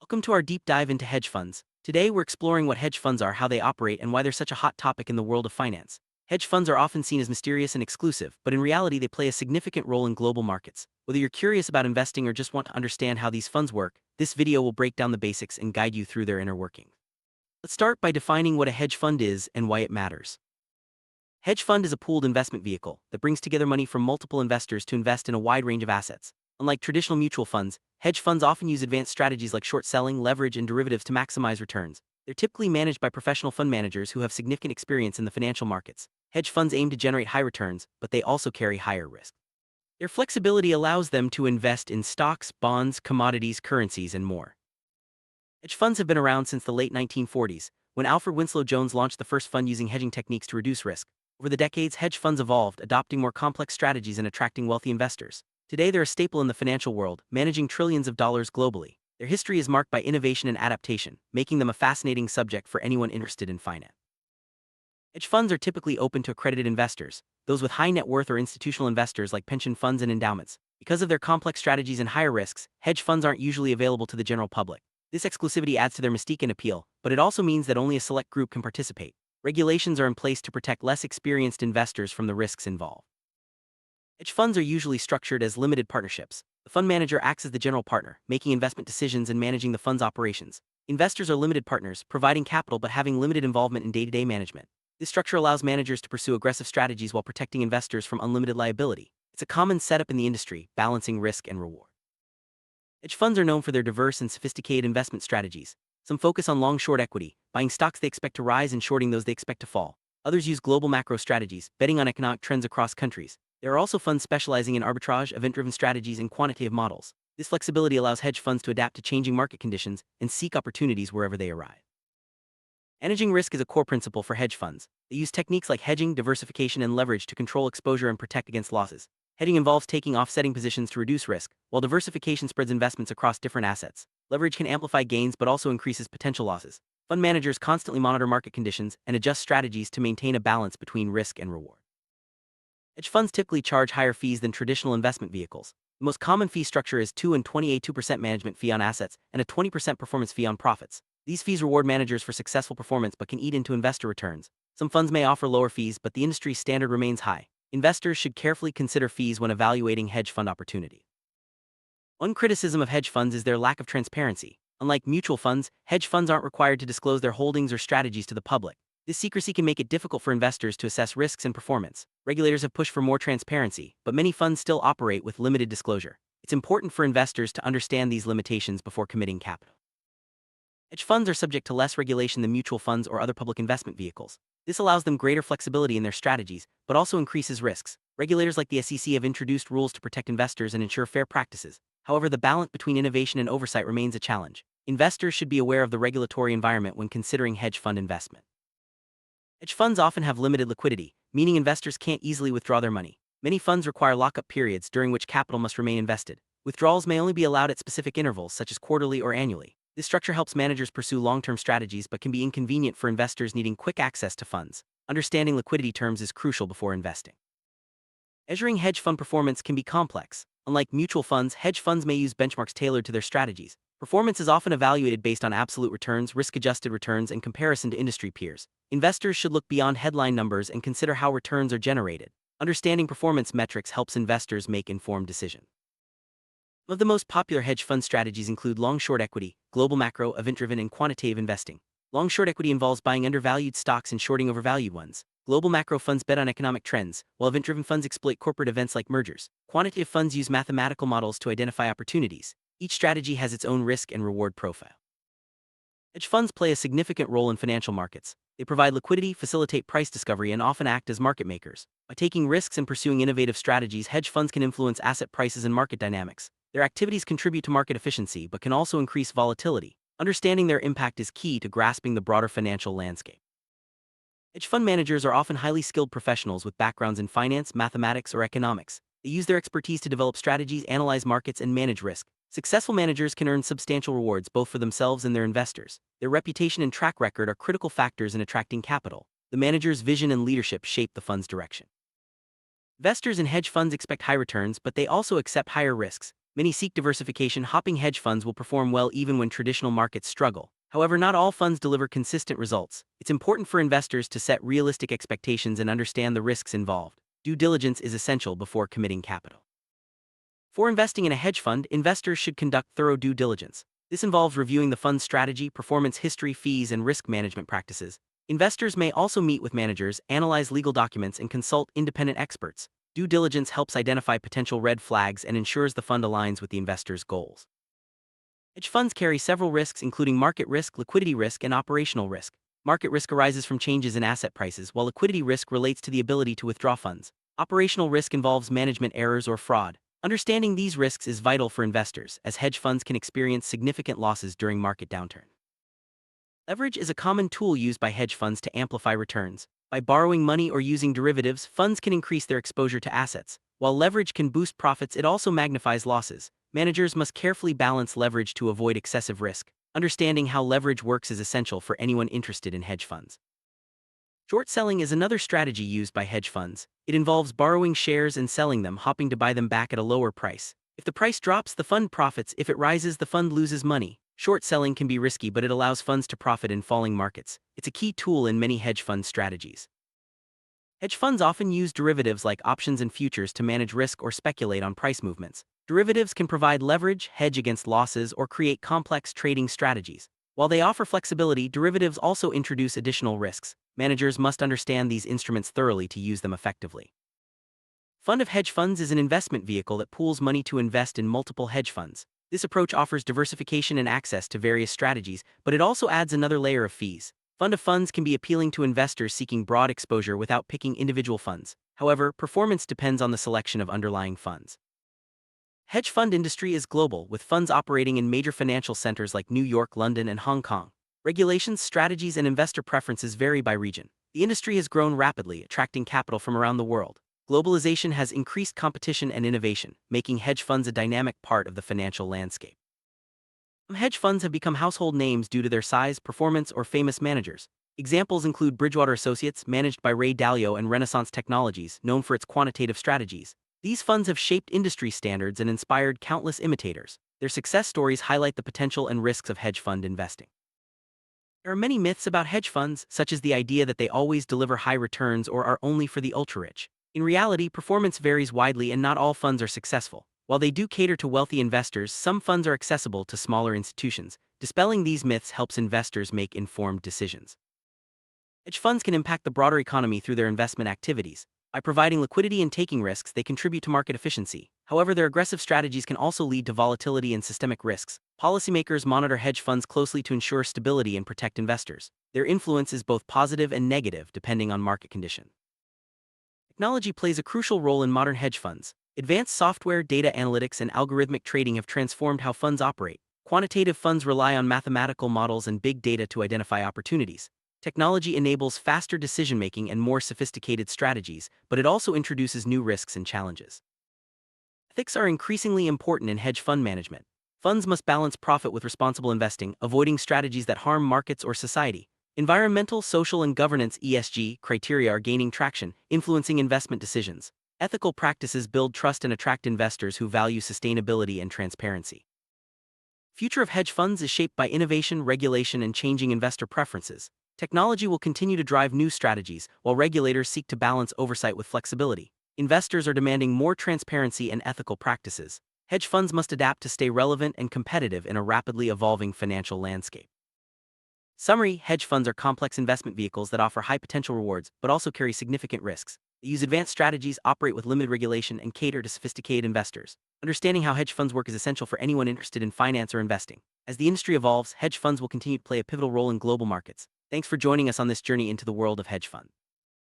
Welcome to our deep dive into hedge funds. Today we're exploring what hedge funds are, how they operate, and why they're such a hot topic in the world of finance. Hedge funds are often seen as mysterious and exclusive, but in reality they play a significant role in global markets. Whether you're curious about investing or just want to understand how these funds work, this video will break down the basics and guide you through their inner workings. Let's start by defining what a hedge fund is and why it matters. Hedge fund is a pooled investment vehicle that brings together money from multiple investors to invest in a wide range of assets. Unlike traditional mutual funds, hedge funds often use advanced strategies like short selling, leverage, and derivatives to maximize returns. They're typically managed by professional fund managers who have significant experience in the financial markets. Hedge funds aim to generate high returns, but they also carry higher risk. Their flexibility allows them to invest in stocks, bonds, commodities, currencies, and more. Hedge funds have been around since the late 1940s, when Alfred Winslow Jones launched the first fund using hedging techniques to reduce risk. Over the decades, hedge funds evolved, adopting more complex strategies and attracting wealthy investors. Today they're a staple in the financial world, managing trillions of dollars globally. Their history is marked by innovation and adaptation, making them a fascinating subject for anyone interested in finance. Hedge funds are typically open to accredited investors, those with high net worth or institutional investors like pension funds and endowments. Because of their complex strategies and higher risks, hedge funds aren't usually available to the general public. This exclusivity adds to their mystique and appeal, but it also means that only a select group can participate. Regulations are in place to protect less experienced investors from the risks involved. Hedge funds are usually structured as limited partnerships. The fund manager acts as the general partner, making investment decisions and managing the fund's operations. Investors are limited partners, providing capital but having limited involvement in day-to-day management. This structure allows managers to pursue aggressive strategies while protecting investors from unlimited liability. It's a common setup in the industry, balancing risk and reward. Hedge funds are known for their diverse and sophisticated investment strategies. Some focus on long-short equity, buying stocks they expect to rise and shorting those they expect to fall. Others use global macro strategies, betting on economic trends across countries. There are also funds specializing in arbitrage, event-driven strategies, and quantitative models. This flexibility allows hedge funds to adapt to changing market conditions and seek opportunities wherever they arise. Managing risk is a core principle for hedge funds. They use techniques like hedging, diversification, and leverage to control exposure and protect against losses. Hedging involves taking offsetting positions to reduce risk, while diversification spreads investments across different assets. Leverage can amplify gains but also increases potential losses. Fund managers constantly monitor market conditions and adjust strategies to maintain a balance between risk and reward. Hedge funds typically charge higher fees than traditional investment vehicles. The most common fee structure is 2 and 28% management fee on assets and a 20% performance fee on profits. These fees reward managers for successful performance but can eat into investor returns. Some funds may offer lower fees, but the industry standard remains high. Investors should carefully consider fees when evaluating hedge fund opportunity. One criticism of hedge funds is their lack of transparency. Unlike mutual funds, hedge funds aren't required to disclose their holdings or strategies to the public. This secrecy can make it difficult for investors to assess risks and performance. Regulators have pushed for more transparency, but many funds still operate with limited disclosure. It's important for investors to understand these limitations before committing capital. Hedge funds are subject to less regulation than mutual funds or other public investment vehicles. This allows them greater flexibility in their strategies, but also increases risks. Regulators like the SEC have introduced rules to protect investors and ensure fair practices. However, the balance between innovation and oversight remains a challenge. Investors should be aware of the regulatory environment when considering hedge fund investment. Hedge funds often have limited liquidity, meaning investors can't easily withdraw their money. Many funds require lockup periods during which capital must remain invested. Withdrawals may only be allowed at specific intervals, such as quarterly or annually. This structure helps managers pursue long-term strategies but can be inconvenient for investors needing quick access to funds. Understanding liquidity terms is crucial before investing. Measuring hedge fund performance can be complex. Unlike mutual funds, hedge funds may use benchmarks tailored to their strategies. Performance is often evaluated based on absolute returns, risk-adjusted returns, and comparison to industry peers. Investors should look beyond headline numbers and consider how returns are generated. Understanding performance metrics helps investors make informed decisions. Some of the most popular hedge fund strategies include long-short equity, global macro, event-driven, and quantitative investing. Long-short equity involves buying undervalued stocks and shorting overvalued ones. Global macro funds bet on economic trends, while event-driven funds exploit corporate events like mergers. Quantitative funds use mathematical models to identify opportunities. Each strategy has its own risk and reward profile. Hedge funds play a significant role in financial markets. They provide liquidity, facilitate price discovery, and often act as market makers. By taking risks and pursuing innovative strategies, hedge funds can influence asset prices and market dynamics. Their activities contribute to market efficiency but can also increase volatility. Understanding their impact is key to grasping the broader financial landscape. Hedge fund managers are often highly skilled professionals with backgrounds in finance, mathematics, or economics. They use their expertise to develop strategies, analyze markets, and manage risk. Successful managers can earn substantial rewards both for themselves and their investors. Their reputation and track record are critical factors in attracting capital. The manager's vision and leadership shape the fund's direction. Investors in hedge funds expect high returns, but they also accept higher risks. Many seek diversification. Hopping hedge funds will perform well even when traditional markets struggle. However, not all funds deliver consistent results. It's important for investors to set realistic expectations and understand the risks involved. Due diligence is essential before committing capital. For investing in a hedge fund, investors should conduct thorough due diligence. This involves reviewing the fund's strategy, performance history, fees, and risk management practices. Investors may also meet with managers, analyze legal documents, and consult independent experts. Due diligence helps identify potential red flags and ensures the fund aligns with the investor's goals. Hedge funds carry several risks, including market risk, liquidity risk, and operational risk. Market risk arises from changes in asset prices, while liquidity risk relates to the ability to withdraw funds. Operational risk involves management errors or fraud. Understanding these risks is vital for investors, as hedge funds can experience significant losses during market downturn. Leverage is a common tool used by hedge funds to amplify returns. By borrowing money or using derivatives, funds can increase their exposure to assets. While leverage can boost profits, it also magnifies losses. Managers must carefully balance leverage to avoid excessive risk. Understanding how leverage works is essential for anyone interested in hedge funds. Short selling is another strategy used by hedge funds. It involves borrowing shares and selling them, hoping to buy them back at a lower price. If the price drops, the fund profits. If it rises, the fund loses money. Short selling can be risky, but it allows funds to profit in falling markets. It's a key tool in many hedge fund strategies. Hedge funds often use derivatives like options and futures to manage risk or speculate on price movements. Derivatives can provide leverage, hedge against losses, or create complex trading strategies. While they offer flexibility, derivatives also introduce additional risks. Managers must understand these instruments thoroughly to use them effectively. Fund of hedge funds is an investment vehicle that pools money to invest in multiple hedge funds. This approach offers diversification and access to various strategies, but it also adds another layer of fees. Fund of funds can be appealing to investors seeking broad exposure without picking individual funds. However, performance depends on the selection of underlying funds. Hedge fund industry is global, with funds operating in major financial centers like New York, London, and Hong Kong. Regulations, strategies, and investor preferences vary by region. The industry has grown rapidly, attracting capital from around the world. Globalization has increased competition and innovation, making hedge funds a dynamic part of the financial landscape. Some hedge funds have become household names due to their size, performance, or famous managers. Examples include Bridgewater Associates, managed by Ray Dalio, and Renaissance Technologies, known for its quantitative strategies. These funds have shaped industry standards and inspired countless imitators. Their success stories highlight the potential and risks of hedge fund investing. There are many myths about hedge funds, such as the idea that they always deliver high returns or are only for the ultra-rich. In reality, performance varies widely and not all funds are successful. While they do cater to wealthy investors, some funds are accessible to smaller institutions. Dispelling these myths helps investors make informed decisions. Hedge funds can impact the broader economy through their investment activities. By providing liquidity and taking risks, they contribute to market efficiency. However, their aggressive strategies can also lead to volatility and systemic risks. Policymakers monitor hedge funds closely to ensure stability and protect investors. Their influence is both positive and negative, depending on market condition. Technology plays a crucial role in modern hedge funds. Advanced software, data analytics, and algorithmic trading have transformed how funds operate. Quantitative funds rely on mathematical models and big data to identify opportunities. Technology enables faster decision-making and more sophisticated strategies, but it also introduces new risks and challenges. Ethics are increasingly important in hedge fund management. Funds must balance profit with responsible investing, avoiding strategies that harm markets or society. Environmental, social, and governance (ESG) criteria are gaining traction, influencing investment decisions. Ethical practices build trust and attract investors who value sustainability and transparency. Future of hedge funds is shaped by innovation, regulation, and changing investor preferences. Technology will continue to drive new strategies, while regulators seek to balance oversight with flexibility. Investors are demanding more transparency and ethical practices. Hedge funds must adapt to stay relevant and competitive in a rapidly evolving financial landscape. Summary: hedge funds are complex investment vehicles that offer high potential rewards, but also carry significant risks. They use advanced strategies, operate with limited regulation, and cater to sophisticated investors. Understanding how hedge funds work is essential for anyone interested in finance or investing. As the industry evolves, hedge funds will continue to play a pivotal role in global markets. Thanks for joining us on this journey into the world of hedge funds.